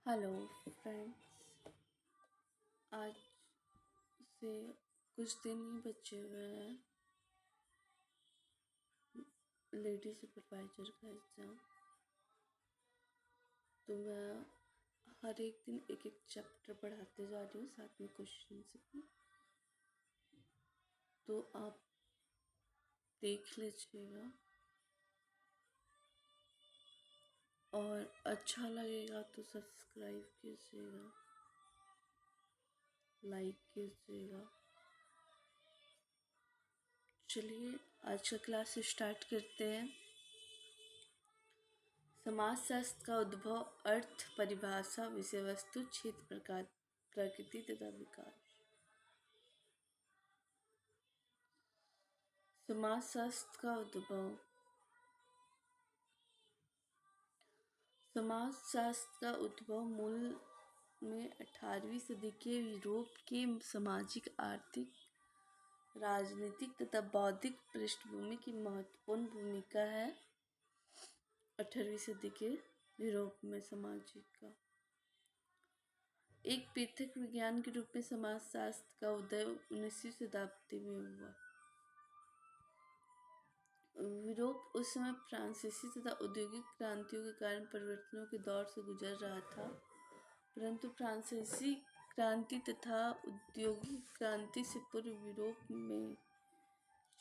Hello friends. आज से कुछ दिन ही बचे हुए हैं लेडी सुपरवाइजर का एग्ज़ाम। तो मैं हर एक दिन एक एक चैप्टर पढ़ाते जा रही हूँ, साथ में क्वेश्चंस भी। तो आप देख लीजिएगा और अच्छा लगेगा तो सब्सक्राइब कीजिएगा, लाइक कीजिएगा। चलिए आज का क्लास स्टार्ट करते हैं। समाजशास्त्र का उद्भव, अर्थ, परिभाषा, विषय वस्तु, क्षेत्र, प्रकार, प्रकृति तथा विकास। समाजशास्त्र का उद्भव। समाजशास्त्र का उद्भव मूल में 18वीं सदी के यूरोप के सामाजिक, आर्थिक, राजनीतिक तथा बौद्धिक पृष्ठभूमि की महत्वपूर्ण भूमिका है। 18वीं सदी के यूरोप में सामाजिक का एक पृथक विज्ञान के रूप में समाजशास्त्र का उदय 19वीं शताब्दी में हुआ। यूरोप उस समय फ्रांसीसी तथा औद्योगिक क्रांतियों के कारण परिवर्तनों के दौर से गुजर रहा था, परंतु फ्रांसीसी क्रांति तथा औद्योगिक क्रांति से पूर्व यूरोप में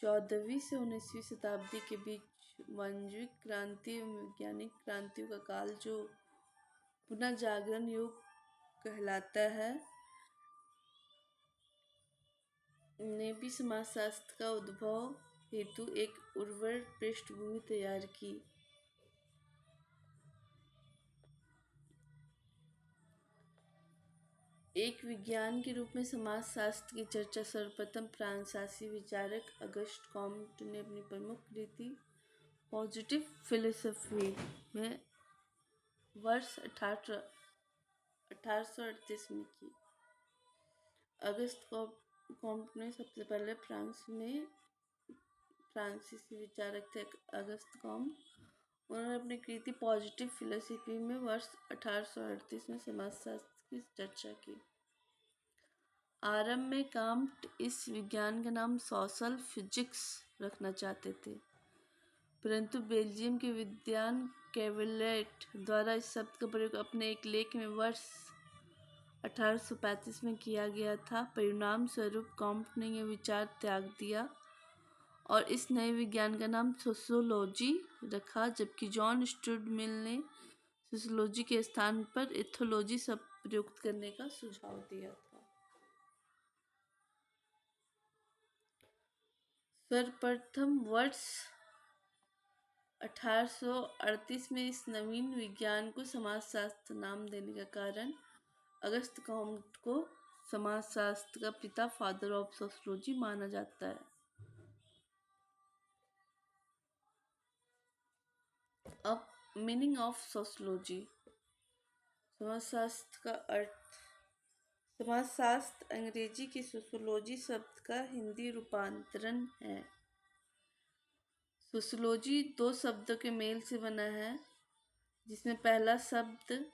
14वीं से 19वीं शताब्दी के बीच वाणिज्यिक क्रांति एवं वैज्ञानिक क्रांतियों का काल, जो पुनः जागरण युग कहलाता है, ने भी समाजशास्त्र का उद्भव हेतु एक उर्वर पृष्ठभूमि तैयार की। एक विज्ञान के रूप में समाजशास्त्र की चर्चा सर्वप्रथम फ्रांसीसी विचारक अगस्ट कॉम्ट ने अपनी प्रमुख कृति पॉजिटिव फिलोसफी में वर्ष 1838 में की। अगस्त कॉम्ट ने सबसे पहले फ्रांसीसी विचारक थे अगस्त कॉम्ट। उन्होंने अपनी कृति पॉजिटिव फिलोसफी में वर्ष 1838 में समाजशास्त्र की चर्चा की। आरंभ में कॉम्ट इस विज्ञान का नाम सोशल फिजिक्स रखना चाहते थे, परंतु बेल्जियम के विद्वान कैवलेट द्वारा इस शब्द का प्रयोग अपने एक लेख में वर्ष 1835 में किया गया था। परिणाम स्वरूप कॉम्ट ने यह विचार त्याग दिया और इस नए विज्ञान का नाम सोशियोलॉजी रखा, जबकि जॉन स्टुअर्ट मिल ने सोशियोलॉजी के स्थान पर एथोलॉजी शब्द प्रयुक्त करने का सुझाव दिया था। सर्वप्रथम वर्ष 1838 में इस नवीन विज्ञान को समाजशास्त्र नाम देने का कारण अगस्त कॉम्ट को समाजशास्त्र का पिता, फादर ऑफ सोशियोलॉजी, माना जाता है। अब मीनिंग ऑफ सोशियोलॉजी। समाजशास्त्र का अर्थ। समाजशास्त्र अंग्रेजी के सोशियोलॉजी शब्द का हिंदी रूपांतरण है। सोशियोलॉजी दो शब्दों के मेल से बना है, जिसमें पहला शब्द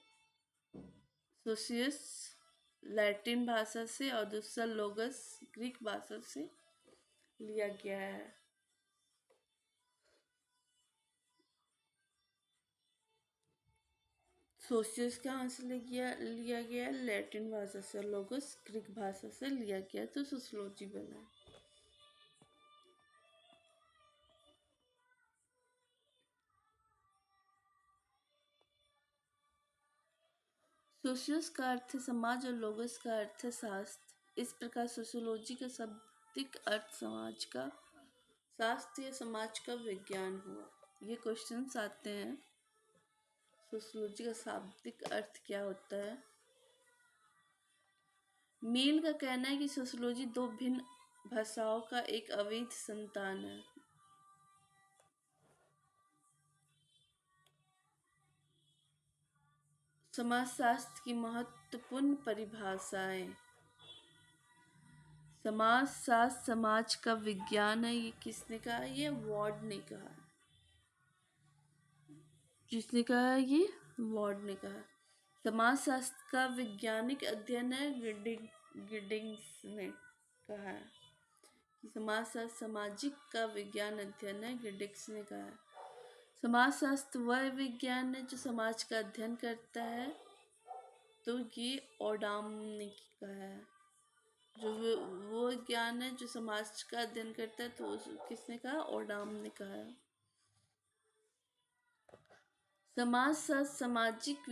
सोशियस लैटिन भाषा से और दूसरा लोगस ग्रीक भाषा से लिया गया है। सोशियस कहाँ से लिया गया? लैटिन भाषा से। लोगस ग्रीक भाषा से लिया गया, तो सोशियोलॉजी बना। सोशियस का अर्थ है समाज और लोगस का अर्थ है शास्त्र। इस प्रकार सोशियोलॉजी का शाब्दिक अर्थ समाज का शास्त्र या समाज का विज्ञान हुआ। ये क्वेश्चंस आते हैं, सोशियोलॉजी का शाब्दिक अर्थ क्या होता है। मील का कहना है कि सोशियोलॉजी दो भिन्न भाषाओं का एक अवैध संतान है। समाजशास्त्र की महत्वपूर्ण परिभाषाएं। समाजशास्त्र समाज का विज्ञान है। ये किसने कहा? ये वॉर्ड ने कहा। जिसने कहा? ये वॉर्ड ने कहा। समाजशास्त्र का वैज्ञानिक अध्ययन है, गिडिंग्स ने कहा है कि समाजशास्त्र सामाजिक का विज्ञान अध्ययन है। गिडिंग्स ने कहा है समाजशास्त्र वह विज्ञान है जो समाज का अध्ययन करता है। तो ये ओडाम ने कहा है जो वो विज्ञान है जो समाज का अध्ययन करता है। तो किसने कहा? ओडाम ने कहा है। समाजशास्त्र सामाजिक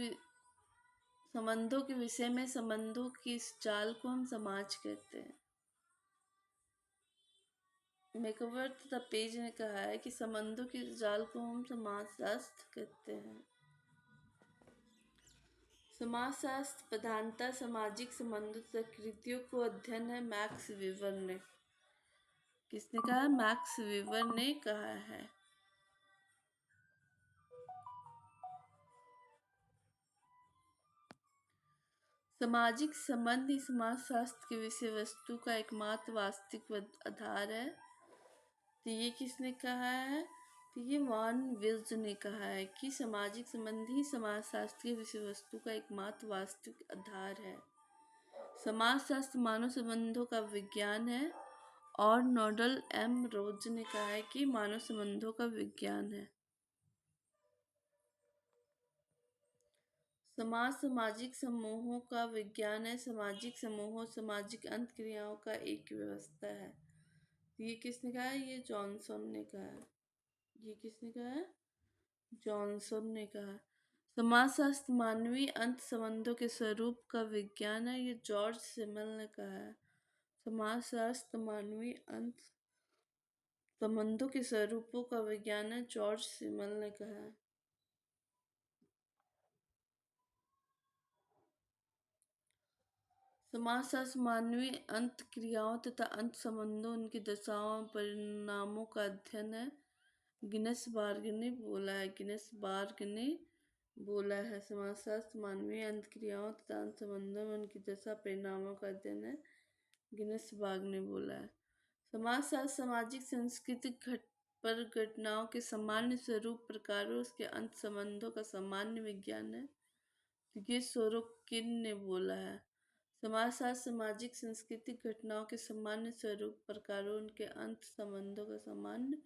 संबंधों के विषय में संबंधों की इस जाल को हम समाज कहते हैं। मेकओवर तथा पेज ने कहा है कि संबंधों के इस जाल को हम समाजशास्त्र कहते हैं। समाजशास्त्र प्रधानता सामाजिक संबंधों तथा कृतियों को अध्ययन है। मैक्स वेबर ने किसने कहा? मैक्स वेबर ने कहा है। सामाजिक संबंध ही समाजशास्त्र की विषय वस्तु का एकमात्र वास्तविक आधार है। तो ये किसने कहा है? तो ये वॉन विल्ज ने कहा है कि सामाजिक संबंध ही समाजशास्त्र की विषय वस्तु का एकमात्र वास्तविक आधार है। समाजशास्त्र मानव संबंधों का विज्ञान है। और नोडल एम रोज ने कहा है कि मानव संबंधों का विज्ञान है। समाज सामाजिक समूहों का विज्ञान है। सामाजिक समूहों सामाजिक अंतक्रियाओं का एक व्यवस्था है। ये किसने कहा है? ये जॉनसन ने कहा है। ये किसने कहा है? जॉनसन ने कहा। समाजशास्त्र मानवीय अंत संबंधों के स्वरूप का विज्ञान है। ये जॉर्ज सिमल ने कहा है। समाजशास्त्र मानवीय अंत संबंधों के स्वरूपों का विज्ञान है। जॉर्ज सिमल ने कहा है। समाजशास्त्र मानवीय अंत क्रियाओं तथा अंत संबंधों उनकी दशाओं परिणामों का अध्ययन है। गिनेस बार्ग ने बोला है। गिनेस बार्ग ने बोला है समाजशास्त्र मानवीय अंत क्रियाओं तथा अंत संबंधों में उनकी दशा परिणामों का अध्ययन है। गिनेस बार्ग ने बोला है। समाजशास्त्र सामाजिक सांस्कृतिक पर घटनाओं के सामान्य स्वरूप प्रकारों उसके अंत संबंधों का सामान्य विज्ञान है। ये सोरोकिन ने बोला है। समाजशास्त्र सामाजिक सांस्कृतिक घटनाओं के सामान्य स्वरूप प्रकारों उनके अंत संबंधों का सामान्य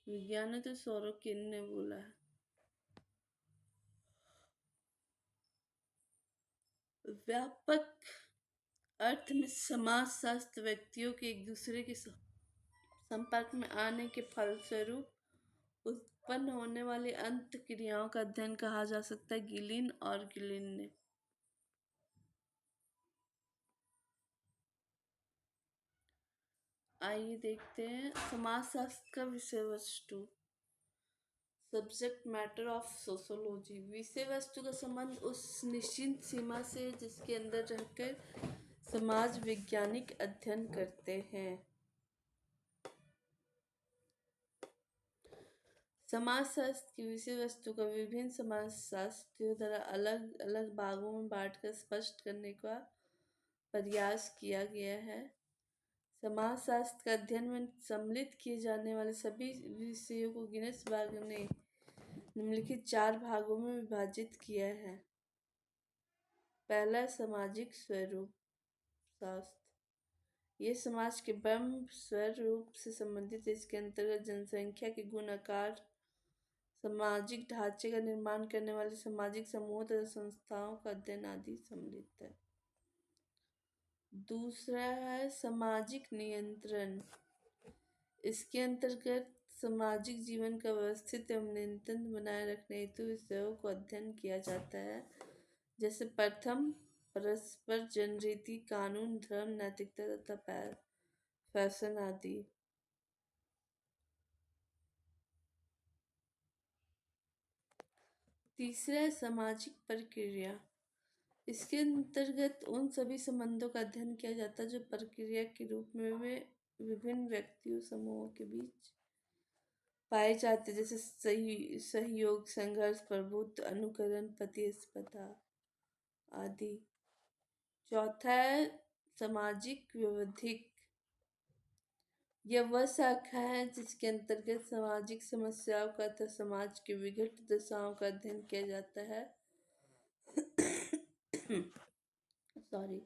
विज्ञान है। तो सोरोकिन ने बोला है। व्यापक अर्थ में समाजशास्त्र व्यक्तियों के एक दूसरे के संपर्क में आने के फलस्वरूप उत्पन्न होने वाली अंत क्रियाओं का अध्ययन कहा जा सकता है। गिलिन और गिलिन ने। आइए देखते हैं समाजशास्त्र का विषय वस्तु। Subject matter of sociology. विषय वस्तु का संबंध उस निश्चित सीमा से जिसके अंदर रहकर समाज वैज्ञानिक अध्ययन करते हैं। समाजशास्त्र की विषय वस्तु का विभिन्न समाजशास्त्रियों द्वारा अलग अलग भागों में बांटकर स्पष्ट करने का प्रयास किया गया है। समाजशास्त्र का अध्ययन में सम्मिलित किए जाने वाले सभी विषयों को गिनेस बार्ग ने निम्नलिखित 4 भागों में विभाजित किया है। पहला, सामाजिक स्वरूप शास्त्र। ये समाज के ब्रह्म स्वरूप से संबंधित है। इसके अंतर्गत जनसंख्या के गुण, आकार, सामाजिक ढांचे का निर्माण करने वाले सामाजिक समूहों तथा संस्थाओं का अध्ययन आदि सम्मिलित है। दूसरा है सामाजिक नियंत्रण। इसके अंतर्गत सामाजिक जीवन का व्यवस्थित एवं नियंत्रण बनाए रखने हेतु विषयों को अध्ययन किया जाता है। जैसे प्रथम, परस्पर जनरीति, कानून, धर्म, नैतिकता तथा फैशन आदि। तीसरा है सामाजिक प्रक्रिया। इसके अंतर्गत उन सभी संबंधों का अध्ययन किया जाता है जो प्रक्रिया के रूप में वे विभिन्न व्यक्तियों समूहों के बीच पाए जाते हैं। जैसे सहयोग, संघर्ष, प्रभुत्व, अनुकरण, प्रतिस्पर्धा आदि। चौथा है सामाजिक व्यवधिक। यह वह शाखा है जिसके अंतर्गत सामाजिक समस्याओं का तथा समाज की विघटित दशाओं का अध्ययन किया जाता है। सॉरी।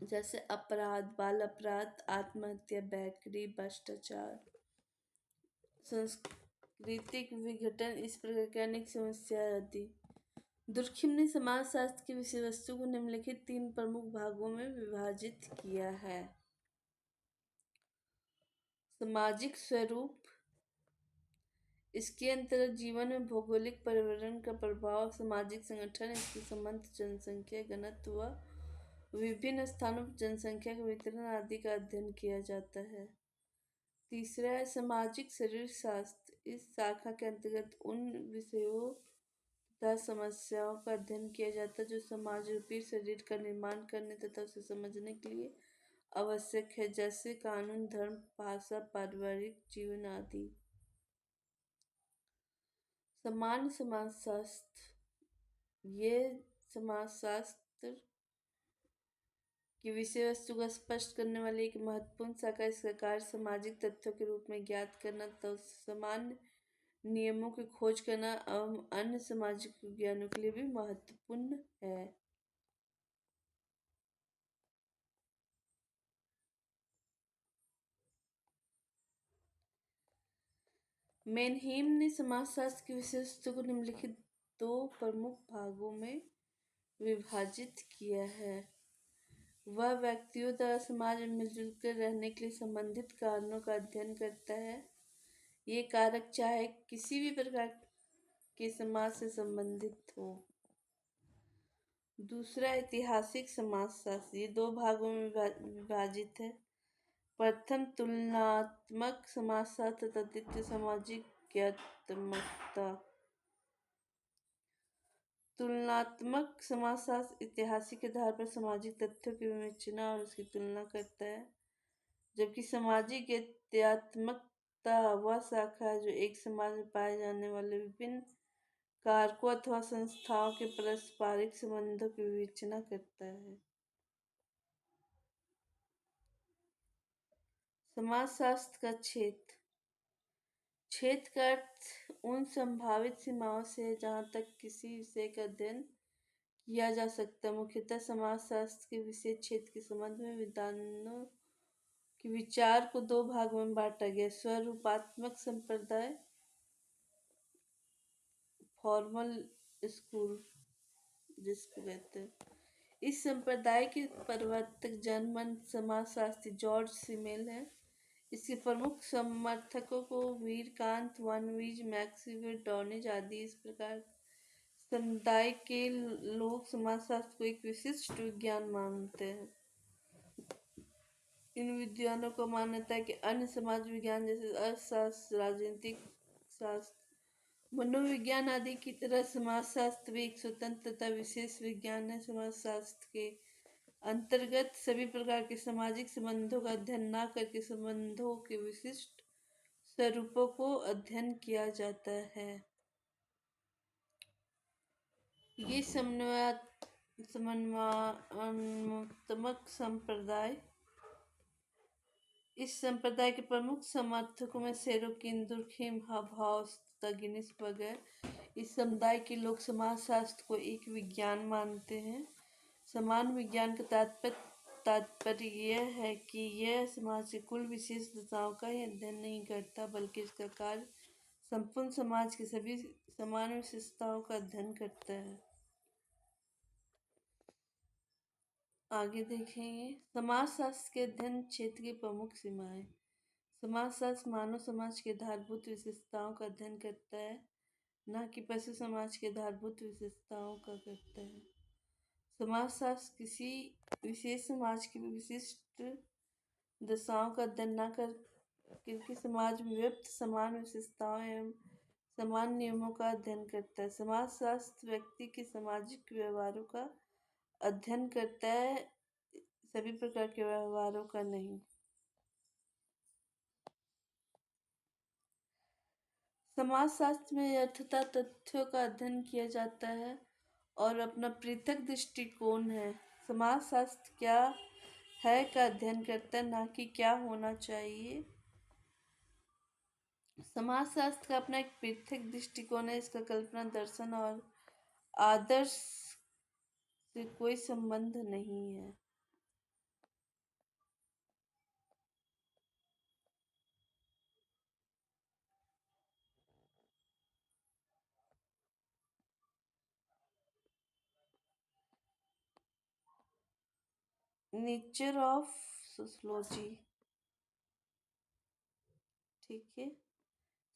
जैसे अपराध, बाल अपराध, आत्महत्या, बेकारी, भ्रष्टाचार, सांस्कृतिक विघटन, इस प्रकार की अनेक समस्याएं आदि। दुर्खिम ने समाजशास्त्र की विषय वस्तु को निम्नलिखित 3 प्रमुख भागों में विभाजित किया है। सामाजिक स्वरूप, इसके अंतर्गत जीवन में भौगोलिक पर्यावरण का प्रभाव, सामाजिक संगठन, इसके संबंध, जनसंख्या घनत्व व विभिन्न स्थानों पर जनसंख्या का वितरण आदि का अध्ययन किया जाता है। तीसरा है सामाजिक शरीर शास्त्र। इस शाखा के अंतर्गत उन विषयों तथा समस्याओं का अध्ययन किया जाता है जो समाज रूपी शरीर का निर्माण करने तथा उसे समझने के लिए आवश्यक है, जैसे कानून, धर्म, भाषा, पारिवारिक जीवन आदि। सामान्य समाजशास्त्र, ये समाजशास्त्र की विषय वस्तु को स्पष्ट करने वाली एक महत्वपूर्ण शाखा। इसका कार्य सामाजिक तथ्यों के रूप में ज्ञात करना तथा सामान्य नियमों की खोज करना एवं अन्य सामाजिक विज्ञानों के लिए भी महत्वपूर्ण है। मेनहेम ने समाजशास्त्र की विषय वस्तु को निम्नलिखित 2 प्रमुख भागों में विभाजित किया है। वह व्यक्तियों द्वारा समाज में मिलजुल कर रहने के लिए संबंधित कारणों का अध्ययन करता है। ये कारक चाहे किसी भी प्रकार के समाज से संबंधित हो। दूसरा ऐतिहासिक समाजशास्त्र, ये 2 भागों में विभाजित है। प्रथम तुलनात्मक समाजशास्त्र तथा द्वितीय सामाजिक ज्ञातमकता। तुलनात्मक समाजशास्त्र ऐतिहासिक आधार पर सामाजिक तथ्यों की विवेचना और उसकी तुलना करता है, जबकि सामाजिक ज्ञातमकता वह शाखा है जो एक समाज में पाए जाने वाले विभिन्न कारकों अथवा संस्थाओं के पारस्परिक संबंधों की विवेचना करता है। समाजशास्त्र का क्षेत्र, क्षेत्र का अर्थ उन संभावित सीमाओं से है जहाँ तक किसी विषय का अध्ययन किया जा सकता है। मुख्यतः समाजशास्त्र के विषय क्षेत्र के संबंध में विद्वानों के विचार को 2 भागों में बांटा गया। स्वरूपात्मक संप्रदाय, फॉर्मल स्कूल जिसको कहते हैं, इस संप्रदाय के प्रवर्तक जर्मन समाजशास्त्री जॉर्ज सिमेल है। इसके प्रमुख समर्थकों को वीरकांत, वनवीज, मैक्सवेल, डॉनिज आदि। इस प्रकार समुदाय के लोग समाजशास्त्र को एक विशिष्ट विज्ञान मानते हैं। इन विद्वानों को मान्यता है कि अन्य समाज विज्ञान जैसे अर्थशास्त्र, राजनीतिक शास्त्र, मनोविज्ञान आदि की तरह समाजशास्त्र भी एक स्वतंत्र तथा विशेष विज्ञान है। समाजशास्त्र के अंतर्गत सभी प्रकार के सामाजिक संबंधों का अध्ययन न करके संबंधों के विशिष्ट स्वरूपों को अध्ययन किया जाता है। ये समन्वयात्मक संप्रदाय, इस संप्रदाय के प्रमुख समर्थकों में सेरोकिन, दुर्खिम, हाबहॉस तथा गिन्सबर्गर। इस समुदाय के लोग समाजशास्त्र को एक विज्ञान मानते हैं। समान विज्ञान का तात्पर्य यह है कि यह समाज के कुल विशेष दशाओं का ही अध्ययन नहीं करता, बल्कि इसका कार्य संपूर्ण समाज की सभी समान विशेषताओं का अध्ययन करता है। आगे देखेंगे समाजशास्त्र के अध्ययन क्षेत्र की प्रमुख सीमाएं। समाजशास्त्र मानव समाज के आधारभूत विशेषताओं का अध्ययन करता है, न कि पशु समाज के आधारभूत विशेषताओं का करता है। समाजशास्त्र किसी विशेष समाज की विशिष्ट दशाओं का अध्ययन न करके समाज में व्याप्त समान विशेषताओं एवं समान नियमों का अध्ययन करता है। समाजशास्त्र व्यक्ति के सामाजिक व्यवहारों का अध्ययन करता है, सभी प्रकार के व्यवहारों का नहीं। समाजशास्त्र में यथार्थ तथ्यों का अध्ययन किया जाता है और अपना पृथक दृष्टिकोण है। समाजशास्त्र क्या है का अध्ययन करता है, ना कि क्या होना चाहिए। समाजशास्त्र का अपना एक पृथक दृष्टिकोण है। इसका कल्पना, दर्शन और आदर्श से कोई संबंध नहीं है। Nature of sociology. ठीक है।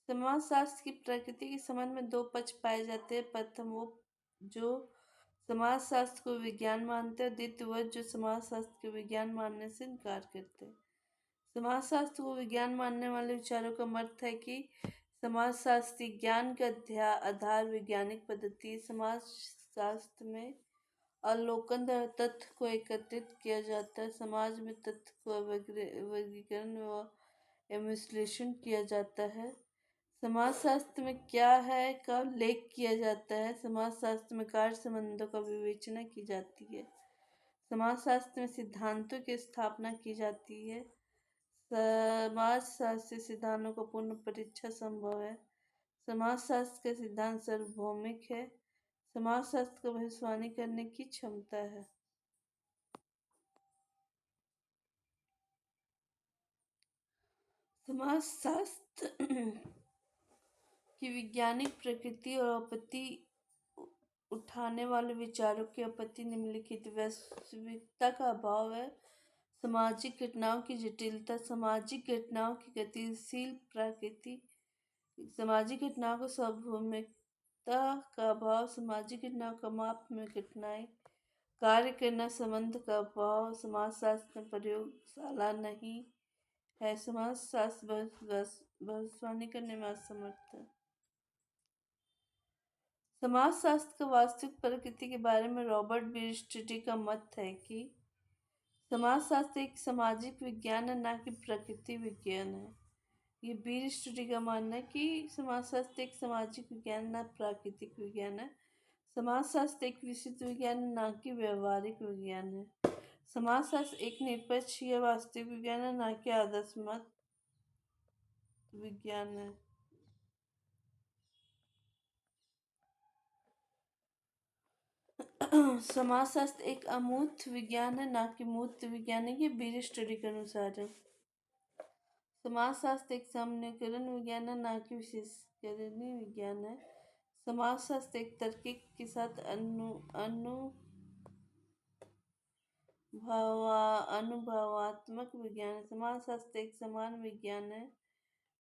समाजशास्त्र की प्रकृति के संबंध में दो पक्ष पाए जाते हैं। प्रथम वो जो समाजशास्त्र को विज्ञान मानते हैं, द्वितीय वह जो समाजशास्त्र को विज्ञान मानने से इनकार करते हैं। समाजशास्त्र को विज्ञान मानने वाले विचारों का मत है कि समाजशास्त्री ज्ञान का आधार वैज्ञानिक पद्धति है। समाजशास्त्र में अवलोकन द्वारा तथ्य को एकत्रित किया जाता है। समाज में तथ्य को वर्गीकरण एवं विश्लेषण किया जाता है। समाजशास्त्र में क्या है का उल्लेख किया जाता है। समाजशास्त्र में कार्य संबंधों का विवेचना की जाती है। समाजशास्त्र में सिद्धांतों की स्थापना की जाती है। समाजशास्त्र से सिद्धांतों का पूर्ण परीक्षा संभव है। समाजशास्त्र का सिद्धांत सार्वभौमिक है। समाजशास्त्र को भविष्यवाणी करने की क्षमता है। समाजशास्त्र की वैज्ञानिक प्रकृति और आपत्ति उठाने वाले विचारों की आपत्ति निम्नलिखित वास्तविकता का अभाव है। सामाजिक घटनाओं की जटिलता, सामाजिक घटनाओं की गतिशील प्रकृति, सामाजिक घटनाओं को सार्वभौमिकता का अभाव, सामाजिक घटनाओं का माप में घटनाएं कार्य करना, संबंध का अभाव, समाजशास्त्र में प्रयोगशाला नहीं है, समाजशास्त्र भविष्यवाणी करने में असमर्थ है। समाजशास्त्र का वास्तविक प्रकृति के बारे में रॉबर्ट बीरस्टडी का मत है कि समाजशास्त्र एक सामाजिक विज्ञान है, न कि प्रकृति विज्ञान है। ये बीरस्टडी का मानना है कि समाजशास्त्र एक सामाजिक विज्ञान न प्राकृतिक विज्ञान है। समाजशास्त्र एक विशिष्ट विज्ञान है, न कि व्यवहारिक विज्ञान है। समाजशास्त्र एक निष्पक्ष या वास्तविक विज्ञान है, न कि आदर्शमत विज्ञान है। समाजशास्त्र एक अमूर्त विज्ञान है, न कि मूर्त विज्ञान है। ये बीरस्टडी के अनुसार है। समाजशास्त्र एक सामान्यीकरण विज्ञान है, न कि विशेषीकरण विज्ञान है। समाजशास्त्र एक तार्किक के साथ अनुभवात्मक विज्ञान है। समाजशास्त्र एक समान विज्ञान है,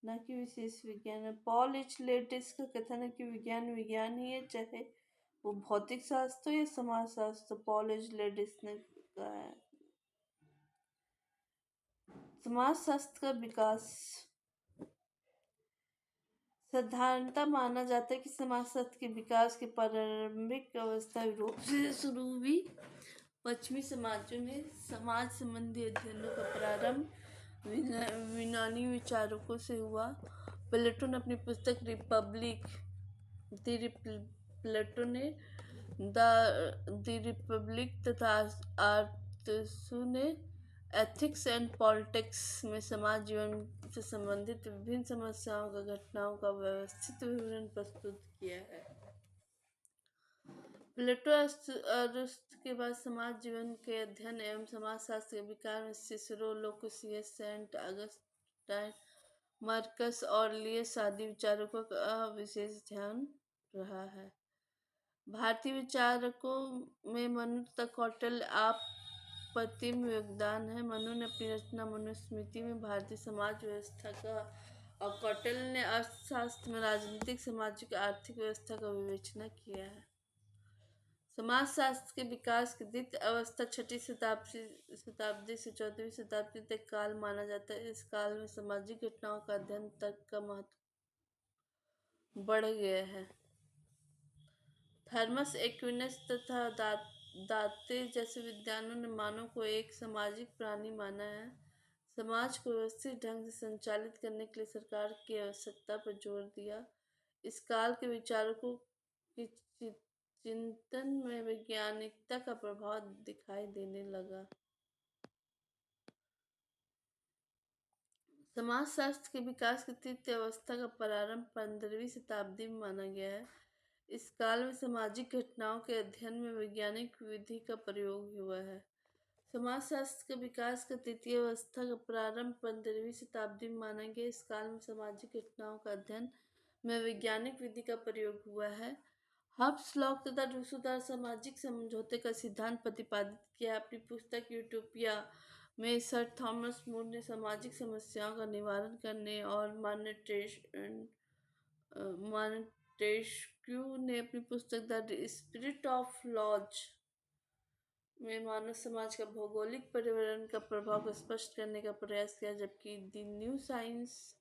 न कि विशेष विज्ञान है। पॉल एच लेटिस का कथन है कि विज्ञान विज्ञान ही है, चाहे वो भौतिक शास्त्र या समाजशास्त्र। पॉल एच लेटिस ने कहा है। समाजशास्त्र का विकास। साधारणतः माना जाता है कि समाजशास्त्र के विकास की प्रारंभिक अवस्था यूरोप से शुरू हुई। पश्चिमी समाजों में समाज संबंधी अध्ययनों का प्रारंभ यूनानी विचारकों से हुआ। प्लेटो ने अपनी पुस्तक रिपब्लिक प्लेटो ने द रिपब्लिक तथा आर्थसू ने एथिक्स एंड पॉलिटिक्स में समाज जीवन से संबंधित विभिन्न समस्याओं का घटनाओं का व्यवस्थित विवरण प्रस्तुत किया है। प्लेटो अरस्तु के बाद समाज जीवन के अध्ययन एवं समाजशास्त्र के विकास में Cicero, Lucretius, Saint Augustine, Marcus Aurelius आदि विचारकों का विशेष ध्यान रहा है। भारतीय विचारकों में मनु तथा कौटिल्य अप्रतिम योगदान है। मनु ने अपनी रचना मनुस्मृति में भारतीय समाज व्यवस्था का और कौटिल्य ने अर्थशास्त्र में राजनीतिक, सामाजिक, आर्थिक व्यवस्था का विवेचना किया है। समाजशास्त्र के विकास की द्वितीय अवस्था 6वीं शताब्दी से 14वीं शताब्दी तक काल माना जाता है। इस काल में सामाजिक घटनाओं का अध्ययन तर्क का महत्व बढ़ गया है। थॉमस एक्विनस तथा दाते जैसे विद्वानों ने मानव को एक सामाजिक प्राणी माना है। समाज को व्यवस्थित ढंग से संचालित करने के लिए सरकार की आवश्यकता पर जोर दिया। इस काल के विचारकों के चिंतन में वैज्ञानिकता का प्रभाव दिखाई देने लगा। समाजशास्त्र के विकास की तृतीय अवस्था का प्रारंभ 15वीं शताब्दी में माना गया है। इस काल में सामाजिक घटनाओं के अध्ययन में वैज्ञानिक विधि का प्रयोग हुआ है। समाजशास्त्र के विकास का तृतीय अवस्था का प्रारंभ 15वीं शताब्दी में माना गया। इस काल में सामाजिक घटनाओं का अध्ययन में वैज्ञानिक विधि का प्रयोग हुआ है। हब्स लॉक तथा रूसो द्वारा सामाजिक समझौते का सिद्धांत प्रतिपादित किया। अपनी पुस्तक यूटोपिया में सर थॉमस मूर ने सामाजिक समस्याओं का निवारण करने और मॉन्टेस्क्यू ने अपनी पुस्तक द स्पिरिट ऑफ लॉज में मानव समाज का भौगोलिक पर्यावरण का प्रभाव को स्पष्ट करने का प्रयास किया, जबकि द न्यू साइंस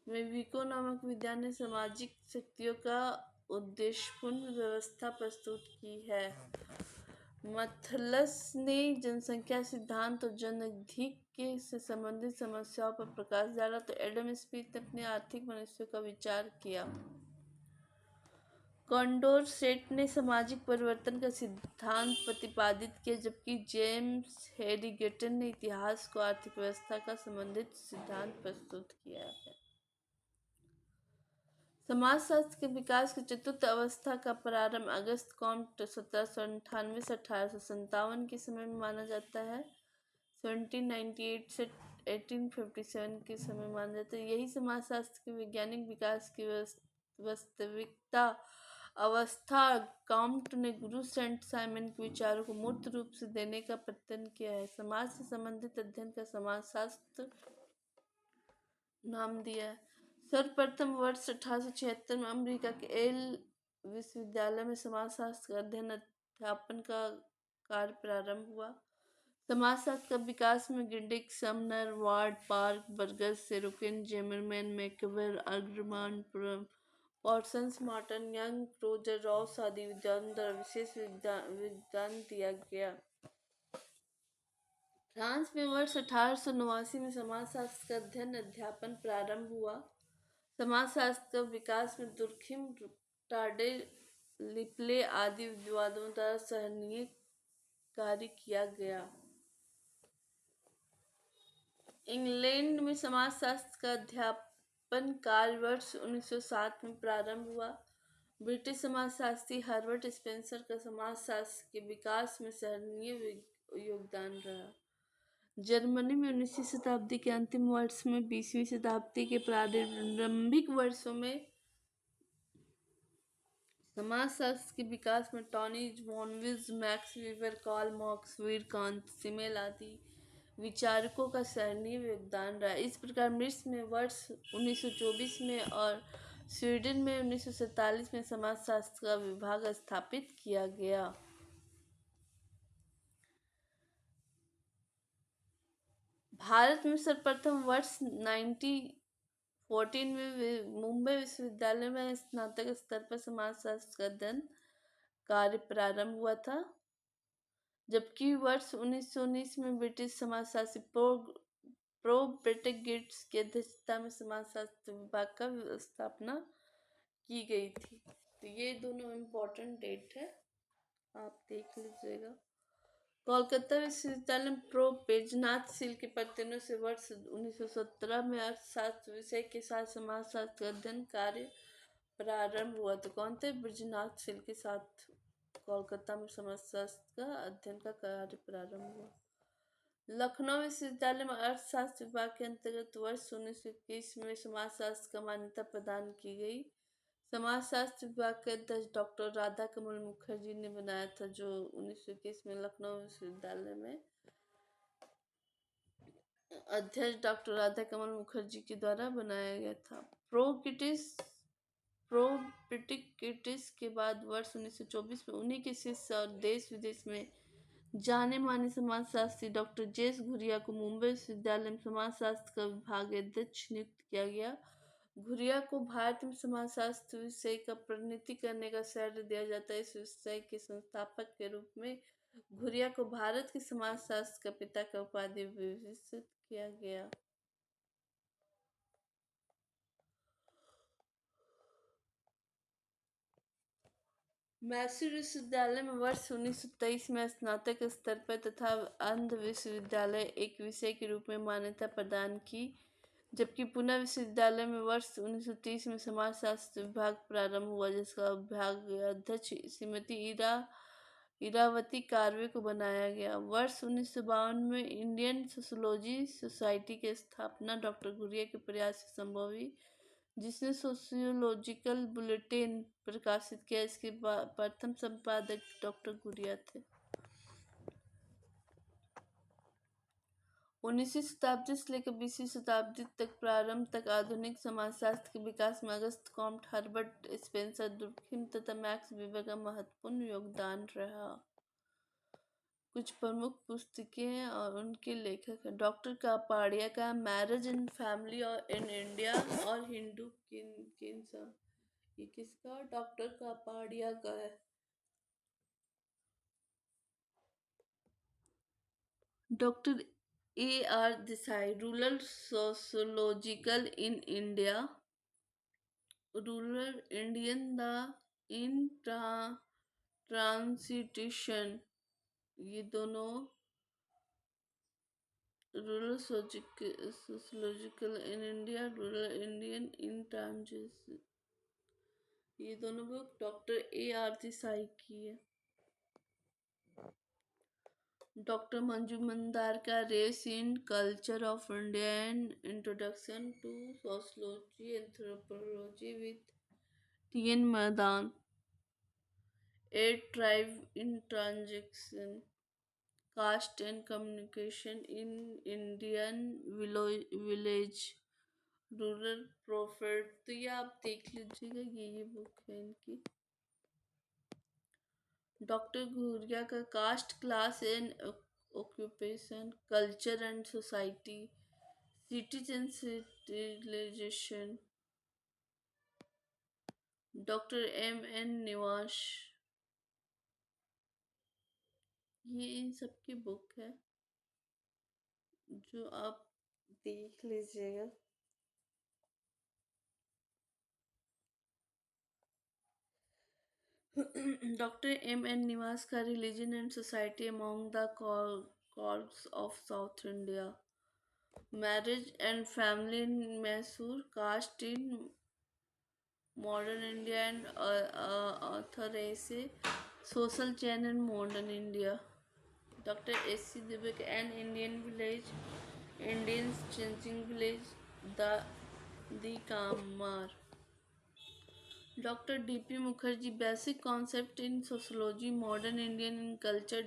में विको नामक विद्या ने सामाजिक शक्तियों का उद्देश्यपूर्ण व्यवस्था प्रस्तुत की है। मथलस ने जनसंख्या सिद्धांत और जनगणना से संबंधित समस्याओं पर प्रकाश डाला, तो एडम स्मिथ ने अपने आर्थिक मनुष्य का विचार किया। कॉन्डोरसेट ने सामाजिक परिवर्तन का सिद्धांत प्रतिपादित किया, जबकि जेम्स हैरीगेटन ने इतिहास को आर्थिक व्यवस्था का संबंधित सिद्धांत प्रस्तुत किया है। समाजशास्त्र के विकास की चतुर्थ अवस्था का प्रारंभ अगस्त कॉम्ट 1798 से 1857 के समय में माना जाता है। 1798 से 1857 के समय में माना जाता है। यही समाजशास्त्र के वैज्ञानिक विकास की वास्तविकता अवस्था कॉम्ट ने गुरु सेंट साइमन के विचारों को मूर्त रूप से देने का प्रयत्न किया है। समाज से संबंधित अध्ययन का समाजशास्त्र नाम दिया है। सर्वप्रथम वर्ष 1876 में अमेरिका के येल विश्वविद्यालय में समाजशास्त्र का अध्ययन अध्यापन का कार्य प्रारंभ हुआ। समाजशास्त्र का विकास में गिडिक, Sumner, Ward, Park, Burgess, Sorokin, Zimmerman, MacIver, अर्गमान, Parsons, Merton, Young, Roger, Ross आदि विद्वानों द्वारा विशेष योगदान दिया गया। फ्रांस में वर्ष 1889 में समाजशास्त्र का अध्ययन अध्यापन प्रारंभ हुआ। समाजशास्त्र का विकास में दुर्खिम, टाडे, लिपले आदि विद्वानों द्वारा सराहनीय कार्य किया गया। इंग्लैंड में समाजशास्त्र का अध्यापन कार्य वर्ष 1907 में प्रारंभ हुआ। ब्रिटिश समाजशास्त्री हर्बर्ट स्पेंसर का समाजशास्त्र के विकास में सराहनीय योगदान रहा। जर्मनी में 19वीं शताब्दी के अंतिम वर्ष में 20वीं शताब्दी के प्रारंभिक वर्षों में समाजशास्त्र के विकास में Tonnies von Wiese, Max Weber, Karl Marx, Vierkandt, Simmel आदि विचारकों का सराहनीय योगदान रहा। इस प्रकार मिस्र में वर्ष 1924 में और स्वीडन में 1947 में समाजशास्त्र का विभाग स्थापित किया गया। भारत में सर्वप्रथम वर्ष 1914 में मुंबई विश्वविद्यालय में स्नातक स्तर पर समाजशास्त्र का अध्ययन कार्य प्रारंभ हुआ था, जबकि वर्ष 1919 में ब्रिटिश समाजशास्त्री प्रोपेटेगिट्स की अध्यक्षता में समाजशास्त्र विभाग का स्थापना की गई थी। तो ये दोनों इम्पोर्टेंट डेट है, आप देख लीजिएगा। कोलकाता विश्वविद्यालय में प्रो बैजनाथ सील के प्रयत्नों से वर्ष 1917 में अर्थशास्त्र विषय के साथ समाजशास्त्र का अध्ययन कार्य प्रारंभ हुआ। तो कौन थे? बैजनाथ सील के साथ कोलकाता में समाजशास्त्र का अध्ययन का कार्य प्रारंभ हुआ। लखनऊ विश्वविद्यालय में अर्थशास्त्र विभाग के अंतर्गत वर्ष 1921 में समाजशास्त्र का मान्यता प्रदान की गई। समाजशास्त्र विभाग के अध्यक्ष डॉक्टर राधा कमल मुखर्जी ने बनाया था, जो 1921 में लखनऊ विश्वविद्यालय में अध्यक्ष डॉक्टर राधा कमल मुखर्जी के द्वारा बनाया गया था। प्रोपेटिकिटिस के बाद वर्ष 1924 में उन्हीं के शिष्य और देश विदेश में जाने माने समाजशास्त्री डॉक्टर जेस घुरिया को मुंबई विश्वविद्यालय में समाजशास्त्र का विभाग अध्यक्ष नियुक्त किया गया। घुरिया को भारत में समाजशास्त्र विषय का प्रतिनिधि करने का श्रेय दिया जाता है। इस विषय के संस्थापक के रूप में घुरिया को भारत के समाजशास्त्र का पिता का उपाधि विभूषित किया गया। मैसूर विश्वविद्यालय में वर्ष 1923 में स्नातक स्तर पर तथा अंध विश्वविद्यालय एक विषय के रूप में मान्यता प्रदान की जबकि पुणे विश्वविद्यालय में वर्ष 1930 में समाजशास्त्र विभाग प्रारंभ हुआ, जिसका विभागाध्यक्ष श्रीमती इरावती कार्वे को बनाया गया। वर्ष 1952 में इंडियन सोशियोलॉजी सोसाइटी की स्थापना डॉक्टर घुरिया के प्रयास से संभव हुई, जिसने सोशियोलॉजिकल बुलेटिन प्रकाशित किया। इसके प्रथम संपादक डॉक्टर घुरिया थे। 19वीं शताब्दी से लेकर 20वीं शताब्दी तक प्रारंभ तक आधुनिक समाजशास्त्र के विकास में Auguste Comte, Herbert Spencer, Durkheim तथा मैक्स वेबर का महत्वपूर्ण योगदान रहा। कुछ प्रमुख पुस्तकें और उनके लेखक हैं। डॉक्टर कापाडिया का मैरिज एंड फैमिली और इन इंडिया और हिंदू किंगडम, ये किसका? डॉक्टर कापाडिया का है। Doctor A.R. Desai, rural sociological in India, rural Indian the in transition, ये दोनों rural sociological in India, rural Indian in transition, ये दोनों बुक डॉक्टर A.R. देसाई की है। डॉक्टर मंजुमंदार का race in culture of India and introduction to sociology anthropology with T.N. Madan, a tribe in transaction, caste and communication in Indian village, rural profit. तो ये आप देख लीजिएगा, ये बुक है इनकी। डॉक्टर घुरिया का caste, class and occupation, culture and society, citizen civilization. Doctor M.N. निवास, ये इन सब की बुक है जो आप देख लीजिएगा। Doctor M.N. निवास का religion and society among the Coorgs of South India, marriage and family in Mysore, caste in modern India and other essays, social change in modern India. Doctor S.C. दिव्यक, an Indian village, Indian changing village, the Kamar. Doctor D.P. Mukherjee, basic concept in sociology, modern Indian in culture,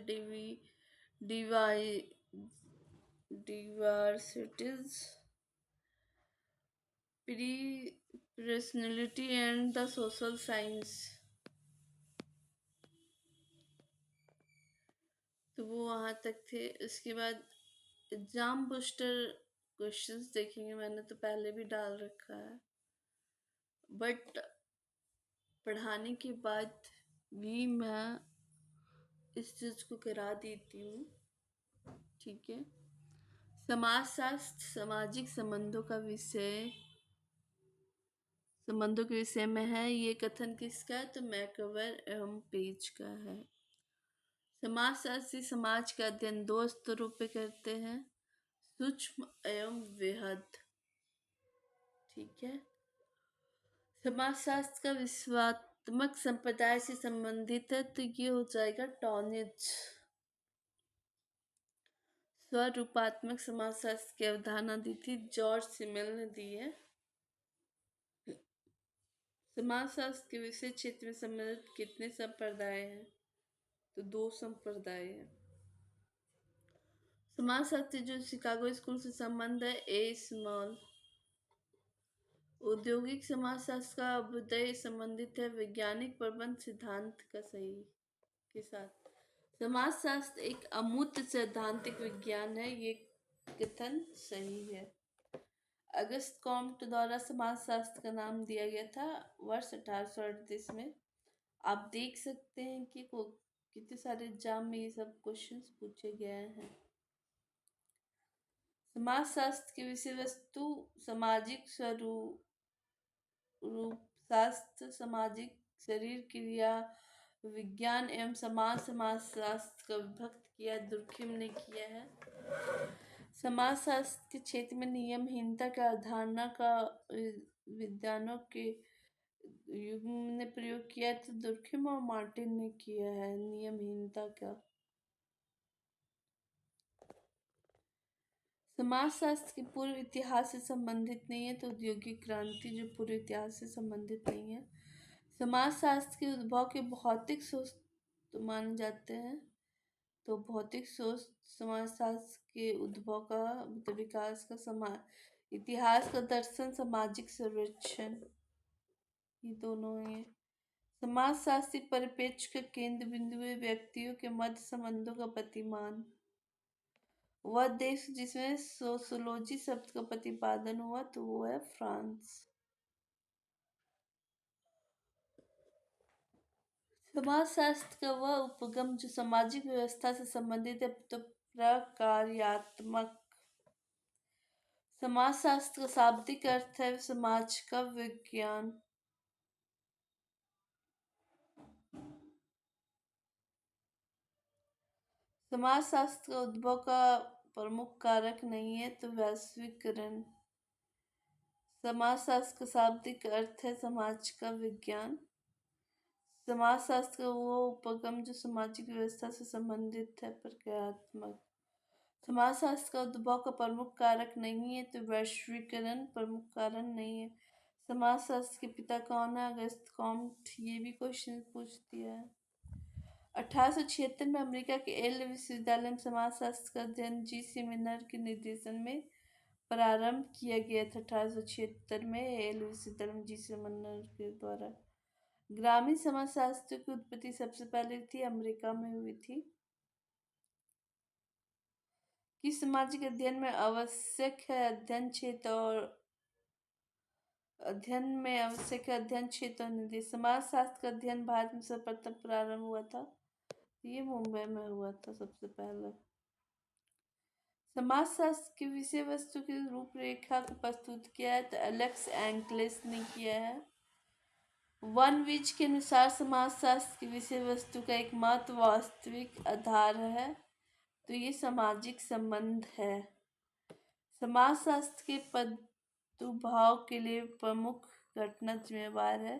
diversities, personality and the social science. तो वो वहाँ तक थे। उसके बाद exam booster questions देखेंगे, मैंने तो पहले भी डाल रखा है, बट पढ़ाने के बाद भी मैं इस चीज़ को करा देती हूँ, ठीक है। समाजशास्त्र सामाजिक संबंधों के विषय में है। ये कथन किसका है? तो मैकवर एवं पेज का है। समाजशास्त्री समाज का अध्ययन दो स्तरों पे करते हैं, सूक्ष्म एवं वृहद, ठीक है। समाजशास्त्र का विश्वात्मक संप्रदाय से संबंधित है, तो ये हो जाएगा टॉनिज। स्वरूपात्मक समाजशास्त्र की अवधारणा दी थी जॉर्ज सिमेल ने दी है। समाजशास्त्र के विषय क्षेत्र में सम्मिलित कितने संप्रदाय हैं? तो 2 संप्रदाय हैं। समाजशास्त्री जो शिकागो स्कूल से संबंध है, ए स्मॉल। औद्योगिक समाजशास्त्र का अभ्युदय संबंधित है वैज्ञानिक प्रबंध सिद्धांत का सही के साथ। समाजशास्त्र एक अमूर्त सैद्धांतिक विज्ञान है, ये कथन सही है। अगस्त कॉम्ट द्वारा समाजशास्त्र का नाम दिया गया था वर्ष 1838 में। आप देख सकते हैं कि कितने सारे एग्जाम में ये सब क्वेश्चंस पूछे गए हैं। समाजशास्त्र की विषय वस्तु सामाजिक रूपशास्त्र, सामाजिक शरीर क्रिया विज्ञान एवं समाजशास्त्र का विभक्त किया दुर्खिम ने किया है। समाजशास्त्र के क्षेत्र में नियमहीनता की अवधारणा का विद्वानों के युग ने प्रयोग किया है, तो दुर्खिम और मार्टिन ने किया है। नियमहीनता का समाजशास्त्र के पूर्व इतिहास से संबंधित नहीं है, तो औद्योगिक क्रांति जो पूर्व इतिहास से संबंधित नहीं है। समाजशास्त्र के उद्भव के भौतिक सोच तो माने जाते हैं, तो भौतिक सोच समाजशास्त्र के उद्भव का मतलब विकास का समाज इतिहास का दर्शन सामाजिक सर्वेक्षण ये दोनों हैं। समाजशास्त्री परिप्रेक्ष्य का केंद्र बिंदु है व्यक्तियों के मध्य संबंधों का प्रतिमान। वह देश जिसमें सोशियोलॉजी शब्द का प्रतिपादन हुआ तो वो है फ्रांस। समाजशास्त्र का वह उपगम जो सामाजिक व्यवस्था से संबंधित है, तो प्रकार्यात्मक। समाजशास्त्र का शाब्दिक अर्थ है समाज का विज्ञान। समाजशास्त्र का उद्भव का प्रमुख कारक नहीं है, तो वैश्वीकरण। समाजशास्त्र का शाब्दिक अर्थ है समाज का विज्ञान। समाजशास्त्र का वो उपगम जो सामाजिक व्यवस्था से संबंधित है, प्रक्रियात्मक। समाजशास्त्र का उद्भव का प्रमुख कारक नहीं है, तो वैश्वीकरण प्रमुख कारण नहीं है। समाजशास्त्र के पिता कौन है? Auguste Comte. ये भी क्वेश्चन पूछ दिया है। 1876 में अमेरिका के येल विश्वविद्यालय में समाजशास्त्र का अध्ययन जी सेमिनर के निर्देशन में प्रारंभ किया गया था। 1876 में येल विश्वविद्यालय में जी सेमिनर के द्वारा ग्रामीण समाजशास्त्र की उत्पत्ति सबसे पहले थी अमेरिका में हुई थी। किस सामाजिक अध्ययन में आवश्यक है अध्ययन क्षेत्र और निर्देश। समाजशास्त्र का अध्ययन भारत में सर्वप्रथम प्रारंभ हुआ था, ये मुंबई में हुआ था सबसे पहले। समाजशास्त्र की विषय वस्तु की रूपरेखा को प्रस्तुत किया है, तो एलेक्स एंकलेस ने किया है। वन विच के अनुसार समाजशास्त्र की विषय वस्तु का एकमात्र वास्तविक आधार है, तो ये सामाजिक संबंध है। समाजशास्त्र के प्रादुर्भाव के लिए प्रमुख घटना जिम्मेवार है,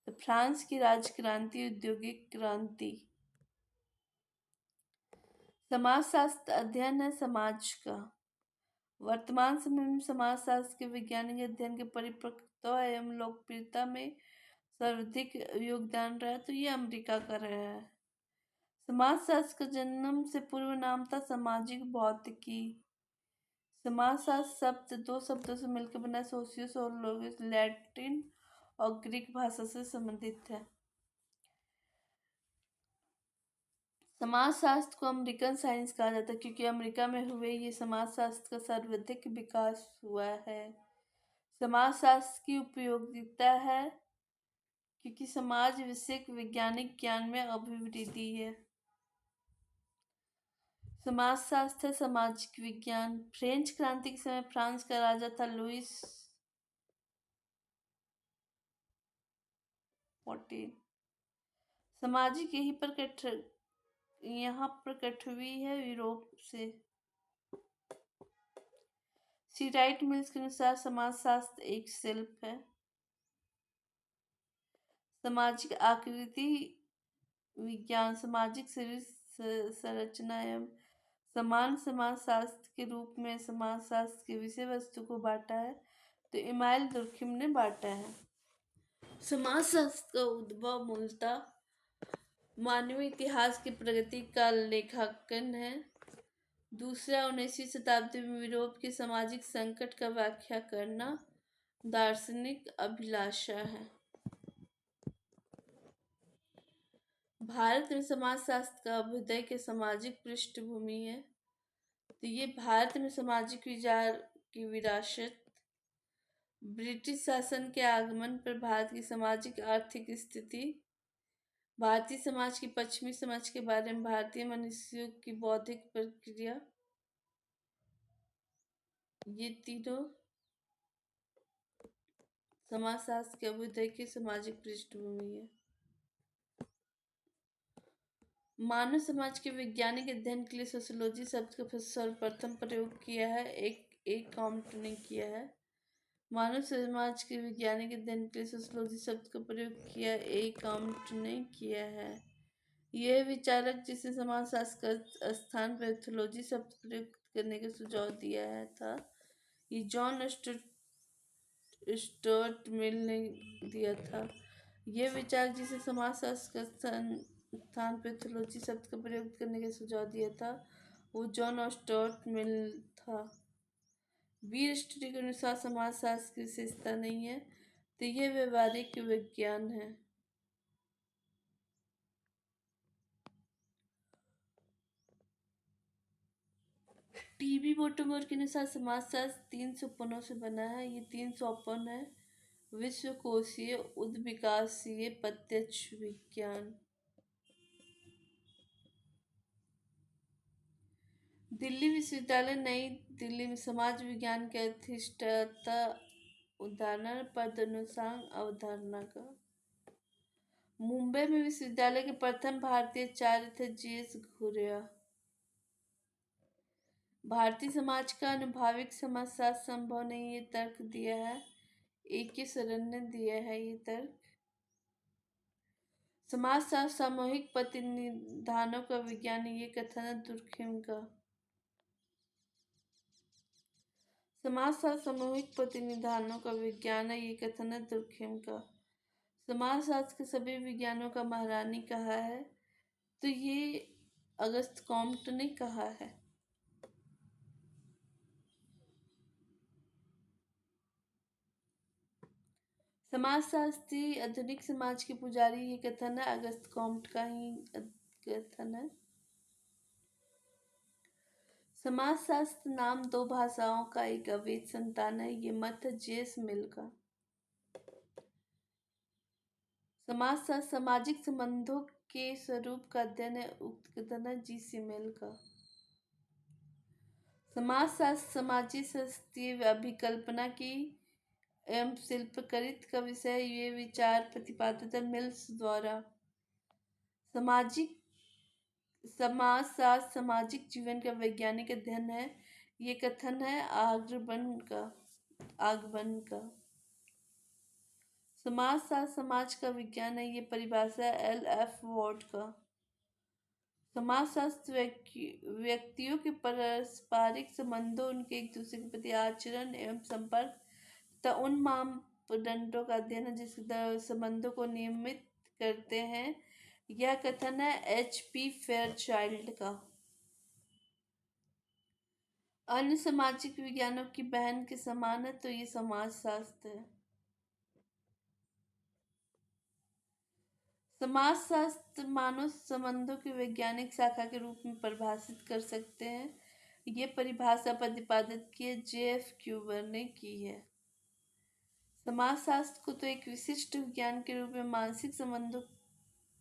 तो फ्रांस की राजक्रांति, औद्योगिक क्रांति। समाजशास्त्र अध्ययन है समाज का। वर्तमान समय में समाजशास्त्र के वैज्ञानिक अध्ययन के परिपक्वता एवं लोकप्रियता में सर्वाधिक योगदान रहा, तो ये अमेरिका का रहा है। समाजशास्त्र का जन्म से पूर्व नाम था सामाजिक भौतिकी। समाजशास्त्र शब्द दो शब्दों से मिलकर बना सोशियोस और लोगोस, लैटिन और ग्रीक भाषा से संबंधित है। समाजशास्त्र को अमेरिकन साइंस कहा जाता है क्योंकि अमेरिका में हुए ये समाजशास्त्र का सर्वाधिक विकास हुआ है। समाजशास्त्र की उपयोगिता है क्योंकि समाज विषयक वैज्ञानिक ज्ञान में अभिवृद्धि है। समाजशास्त्र है सामाजिक विज्ञान। फ्रेंच क्रांति के समय फ्रांस का राजा था लुइस 14। सामाजिक यहाँ प्रकट हुई है यूरोप से। सी राइट मिल्स के अनुसार समाजशास्त्र एक शिल्प है। सामाजिक आकृति विज्ञान सामाजिक शरीर संरचना एवं समान समाजशास्त्र के रूप में समाजशास्त्र की विषय वस्तु को बांटा है, तो इमाइल दुर्खिम ने बांटा है। समाजशास्त्र का उद्भव मूलतः मानवीय इतिहास की प्रगति का लेखांकन है। दूसरा 19वीं शताब्दी में यूरोप के सामाजिक संकट का व्याख्या करना दार्शनिक अभिलाषा है। भारत में समाजशास्त्र का अभ्युदय के सामाजिक पृष्ठभूमि है, तो ये भारत में सामाजिक विचार की विरासत, ब्रिटिश शासन के आगमन पर भारत की सामाजिक आर्थिक स्थिति, भारतीय समाज की पश्चिमी समाज के बारे में भारतीय मनुष्यों की बौद्धिक प्रक्रिया, ये तीनों समाजशास्त्र के अभ्युदय की सामाजिक पृष्ठभूमि है। मानव समाज के वैज्ञानिक अध्ययन के लिए सोशियोलॉजी शब्द का सर्वप्रथम प्रयोग किया है, एक काउंट ने किया है। मानव समाज के वैज्ञानिक अध्ययन के लिए सोशियोलॉजी शब्द का प्रयोग किया, एक काउंट ने किया है। यह विचारक जिसे समाजशास्त्र का स्थान पर एथोलॉजी शब्द प्रयोग करने का सुझाव दिया है था, ये जॉन स्टुअर्ट मिल ने दिया था। यह विचार जिसे समाजशास्त्र का स्थान पर एथोलॉजी शब्द का प्रयोग करने का सुझाव दिया था, वो जॉन स्टुअर्ट मिल था। वीर स्टडी के अनुसार समाजशास्त्र की विशेषता नहीं है, तो यह व्यवहारिक विज्ञान है। टीबी बोटोमोर के अनुसार समाजशास्त्र 300 उपनों से बना है। ये 300 उपन है: विश्वकोशीय, उद्विकासीय, प्रत्यक्ष विज्ञान। दिल्ली विश्वविद्यालय नई दिल्ली में समाज विज्ञान के अधिष्ठाता उदाहरण पदानुसार अवधारणा का। मुंबई में विश्वविद्यालय के प्रथम भारतीय आचार्य थे J.S. घुरिया। भारतीय समाज का अनुभाविक समाजशास्त्र संभव नहीं, ये तर्क दिया है A.K. सरन ने दिया है ये तर्क। समाजशास्त्र सामूहिक प्रतिनिधानों का विज्ञान, ये कथन है दुर्खेम का। समाजशास्त्र सामूहिक प्रतिनिधानों का विज्ञान है, ये कथन है दुर्खेम का। समाजशास्त्र के सभी विज्ञानों का महारानी कहा है, तो ये अगस्त कॉम्ट ने कहा है। समाजशास्त्री आधुनिक समाज के पुजारी, ये कथन है अगस्त कॉम्ट का ही कथन है। समाजशास्त्र नाम दो भाषाओं का एक अवैध संतान है, ये मत है J.S. मिल का। समाजशास्त्र सामाजिक संबंधों के स्वरूप का अध्ययन है, उक्त कथन है G.C. मिल का। समाजशास्त्र समाजी शास्त्रीय अभिकल्पना की एवं शिल्पकरित का विषय, ये विचार प्रतिपादित है मिल्स द्वारा। समाजशास्त्र सामाजिक जीवन का वैज्ञानिक अध्ययन है, ये कथन है आगबन का। समाजशास्त्र समाज का विज्ञान है, ये परिभाषा है L.F. वॉर्ड का। समाजशास्त्र व्यक्तियों के पारस्परिक संबंधों, उनके एक दूसरे के प्रति आचरण एवं संपर्क तथा उन मापदंडों का अध्ययन है जिसके संबंधों को नियमित करते हैं, यह कथन है H.P. फेयरचाइल्ड का। अन्य सामाजिक विज्ञानों की बहन के समान है, तो ये समाजशास्त्र है। समाजशास्त्र मानव संबंधों की वैज्ञानिक शाखा के रूप में परिभाषित कर सकते हैं, ये परिभाषा प्रतिपादित की J.F. क्यूबर ने की है। समाजशास्त्र को तो एक विशिष्ट विज्ञान के रूप में मानसिक संबंधों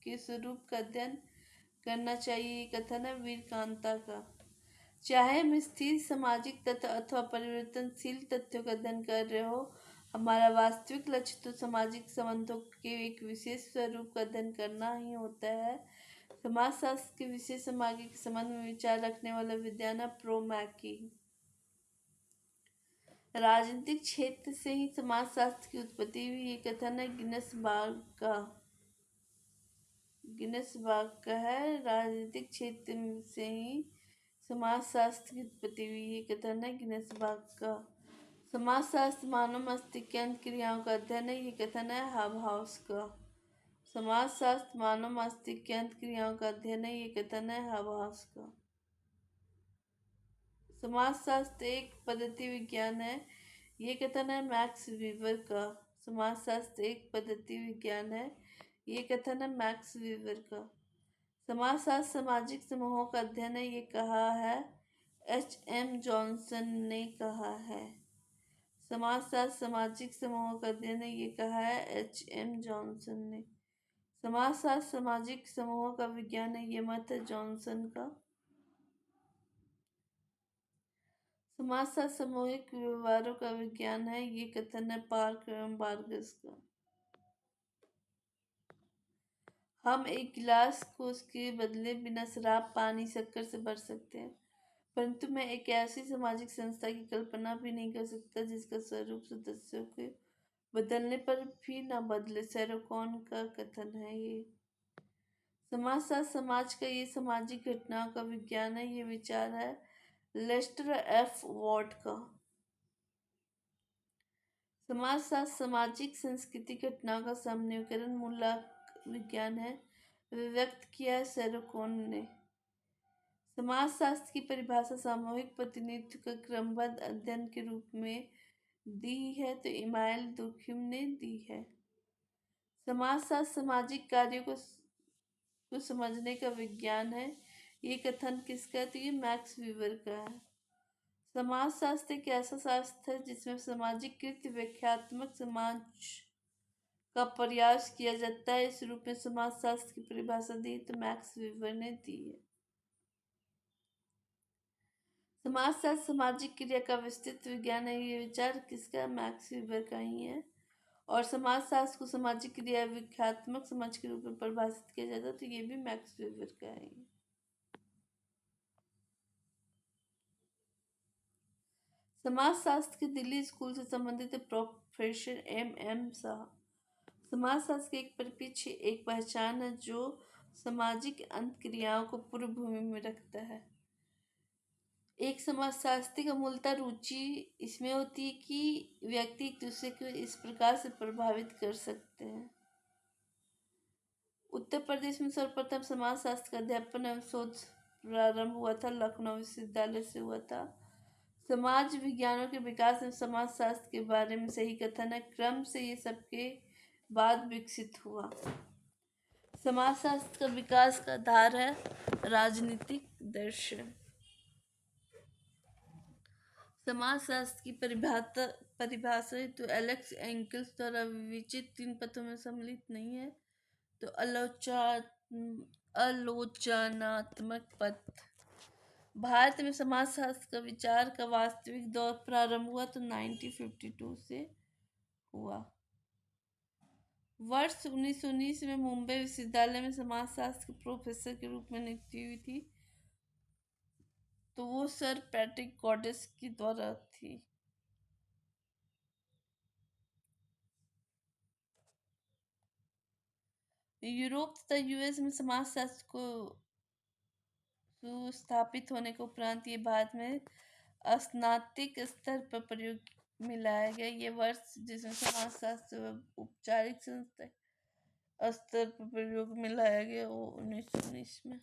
के स्वरूप का अध्ययन करना चाहिए, कथन है वीरकांता का। चाहे हम स्थिर सामाजिक तथ्य अथवा परिवर्तनशील तथ्यों का अध्ययन कर रहे हो, हमारा वास्तविक लक्ष्य तो सामाजिक संबंधों के एक विशेष स्वरूप का अध्ययन करना ही होता है। समाजशास्त्र के विशेष समागे के संबंध में विचार रखने वाला विज्ञान है प्रो-मैकी। राजनीतिक क्षेत्र से ही समाजशास्त्र की उत्पत्ति हुई, ये कथन है गिनसबार्ग का है। राजनीतिक क्षेत्र से ही समाजशास्त्र की उत्पत्ति हुई, ये कथन है गिनसबार्ग का। समाजशास्त्र मानव मस्तिष्क के क्रियाओं का अध्ययन है, ये कथन है हाबहाउस का। समाजशास्त्र मानव मस्तिष्क के क्रियाओं का अध्ययन है, ये कथन है हाबहाउस का। समाजशास्त्र एक पद्धति विज्ञान है, ये कथन है मैक्स वीवर का। समाजशास्त्र एक पद्धति विज्ञान है, ये कथन है मैक्स वीवर का। समाजशास्त्र सामाजिक समूहों का अध्ययन है, ये कहा है H.M. जॉनसन ने कहा है। समाजशास्त्र सामाजिक समूहों का अध्ययन है, ये कहा है H.M. जॉनसन ने। समाजशास्त्र सामाजिक समूहों का विज्ञान है, ये मत है जॉनसन का। समाजशास्त्र सामूहिक व्यवहारों का विज्ञान है, ये कथन है पार्क एवं बार्गस का। हम एक गिलास को उसके बदले बिना शराब, पानी, शक्कर से भर सकते हैं, परंतु मैं एक ऐसी सामाजिक संस्था की कल्पना भी नहीं कर सकता जिसका स्वरूप सदस्यों के बदलने पर भी ना बदले। सेरोकॉन का कथन है ये। समाजशास्त्र समाज का ये सामाजिक घटनाओं का विज्ञान है। ये विचार है लेस्टर एफ वॉर्ड का। समाजशास्त्र सामाजिक संस्कृति घटनाओं का समन्वयकरण मूलक विज्ञान है, व्यक्त किया है सेरोकॉन ने। समाजशास्त्र की परिभाषा सामूहिक प्रतिनिधित्व का क्रमबद्ध अध्ययन के रूप में दी है तो इमाइल दुर्खिम ने दी है। समाजशास्त्र सामाजिक कार्यों को समझने का विज्ञान है। ये कथन किसका है? तो ये मैक्स वीवर का है। समाजशास्त्र एक ऐसा शास्त्र है जिसमें सामाजिक कृत्य व्याख्यात्मक समाज का प्रयास किया जाता है। इस रूप में समाजशास्त्र की परिभाषा दी तो मैक्स वीवर ने दी है। समाजशास्त्र सामाजिक क्रिया का विस्तृत विज्ञान है। ये विचार किसका? मैक्स वीबर का ही है। और समाजशास्त्र को सामाजिक क्रिया व्याख्यात्मक समझ के रूप में परिभाषित किया जाता है तो ये भी मैक्स वीबर का है। समाजशास्त्र के दिल्ली स्कूल से संबंधित प्रोफेसर एम शाह। समाजशास्त्र के एक परिप्रेक्ष्य एक पहचान है जो सामाजिक अंतक्रियाओं को पूर्व भूमि में रखता है। एक समाजशास्त्री का मूलतः रुचि इसमें होती है कि व्यक्ति एक दूसरे को इस प्रकार से प्रभावित कर सकते हैं। उत्तर प्रदेश में सर्वप्रथम समाजशास्त्र का अध्यापन एवं शोध प्रारंभ हुआ था, लखनऊ विश्वविद्यालय से हुआ था। समाज विज्ञानों के विकास में समाजशास्त्र के बारे में सही कथन है, क्रम से ये सबके बाद विकसित हुआ। समाजशास्त्र का विकास का आधार है राजनीतिक दर्शन। समाजशास्त्र की परिभाषा तो एलेक्स एंकल्स द्वारा विवेचित 3 पथों में सम्मिलित नहीं है। तो आलोचनात्मक पथ। भारत में समाजशास्त्र का विचार का वास्तविक दौर प्रारंभ हुआ तो 1952 से हुआ। वर्ष 1919 में मुंबई विश्वविद्यालय में समाजशास्त्र के प्रोफेसर के रूप में नियुक्ति हुई थी तो वो सर पैट्रिक गॉडेस के द्वारा थी। यूरोप तथा यूएस में समाजशास्त्र को सुस्थापित होने के उपरांत ये भारत में स्नातक स्तर पर प्रयोग में लाया गया। ये वर्ष जिसमें समाजशास्त्र औपचारिक स्तर पर प्रयोग में लाया गया वो 1919 में।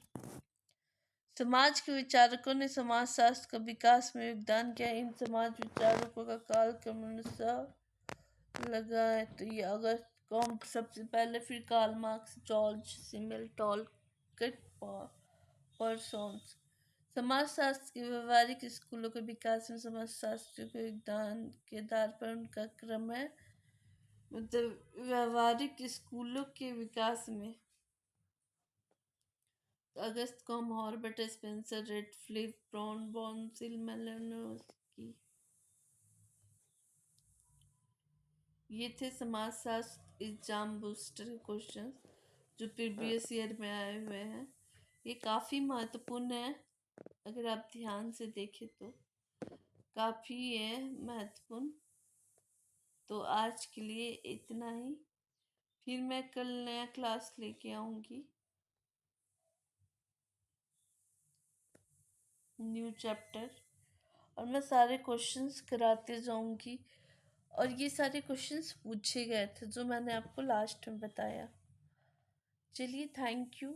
समाज के विचारकों ने समाजशास्त्र का विकास में योगदान किया। इन समाज विचारकों का काल क्रमशः लगा है तो ये अगस्त कॉम्ट सबसे पहले, फिर Karl Marx, George Simmel, Talcott, Parsons. समाजशास्त्र के व्यवहारिक स्कूलों के विकास में समाजशास्त्र के योगदान के आधार पर उनका क्रम है। मतलब व्यवहारिक स्कूलों के विकास में अगस्त कॉम, हॉर्बर्ट स्पेंसर, रेडक्लिफ, ब्राउन, बॉन्सिल, मेलानोस्की, ये थे समाजशास्त्र एग्जाम बूस्टर क्वेश्चन जो प्रीवियस ईयर में आए हुए हैं। ये काफ़ी महत्वपूर्ण है, अगर आप ध्यान से देखें तो काफ़ी है महत्वपूर्ण। तो आज के लिए इतना ही, फिर मैं कल नया क्लास लेके आऊँगी, न्यू चैप्टर, और मैं सारे क्वेश्चंस कराते जाऊँगी। और ये सारे क्वेश्चंस पूछे गए थे जो मैंने आपको लास्ट में बताया। चलिए, थैंक यू।